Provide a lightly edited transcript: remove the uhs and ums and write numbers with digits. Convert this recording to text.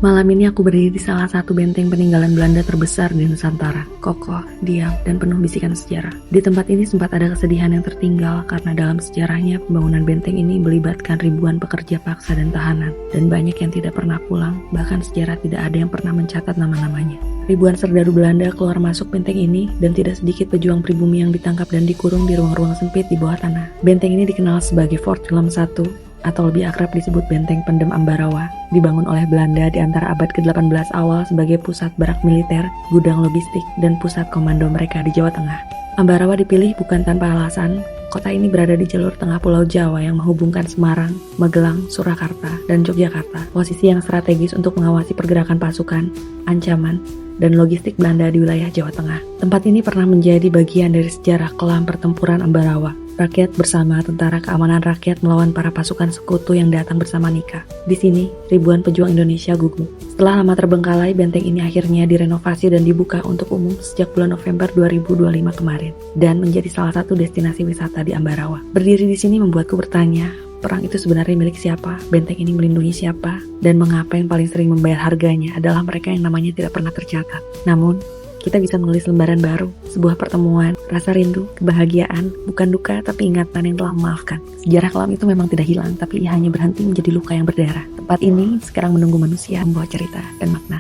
Malam ini aku berdiri di salah satu benteng peninggalan Belanda terbesar di Nusantara. Kokoh, diam, dan penuh bisikan sejarah. Di tempat ini sempat ada kesedihan yang tertinggal karena dalam sejarahnya pembangunan benteng ini melibatkan ribuan pekerja paksa dan tahanan. Dan banyak yang tidak pernah pulang, bahkan sejarah tidak ada yang pernah mencatat nama-namanya. Ribuan serdadu Belanda keluar masuk benteng ini dan tidak sedikit pejuang pribumi yang ditangkap dan dikurung di ruang-ruang sempit di bawah tanah. Benteng ini dikenal sebagai Fort Willem I atau lebih akrab disebut Benteng Pendem Ambarawa, dibangun oleh Belanda di antara abad ke-18 awal sebagai pusat barak militer, gudang logistik, dan pusat komando mereka di Jawa Tengah. Ambarawa dipilih bukan tanpa alasan. Kota ini berada di jalur tengah Pulau Jawa yang menghubungkan Semarang, Magelang, Surakarta, dan Yogyakarta. Posisi yang strategis untuk mengawasi pergerakan pasukan, ancaman, dan logistik Belanda di wilayah Jawa Tengah. Tempat ini pernah menjadi bagian dari sejarah kelam pertempuran Ambarawa. Rakyat bersama Tentara Keamanan Rakyat melawan para pasukan sekutu yang datang bersama Nika. Di sini, ribuan pejuang Indonesia gugur. Setelah lama terbengkalai, benteng ini akhirnya direnovasi dan dibuka untuk umum sejak bulan November 2025 kemarin, dan menjadi salah satu destinasi wisata di Ambarawa. Berdiri di sini membuatku bertanya, perang itu sebenarnya milik siapa? Benteng ini melindungi siapa? Dan mengapa yang paling sering membayar harganya adalah mereka yang namanya tidak pernah tercatat? Namun, kita bisa menulis lembaran baru, sebuah pertemuan, rasa rindu, kebahagiaan, bukan duka tapi ingatan yang telah memaafkan. Sejarah kelam itu memang tidak hilang, tapi ia hanya berhenti menjadi luka yang berdarah. Tempat ini sekarang menunggu manusia membawa cerita dan makna.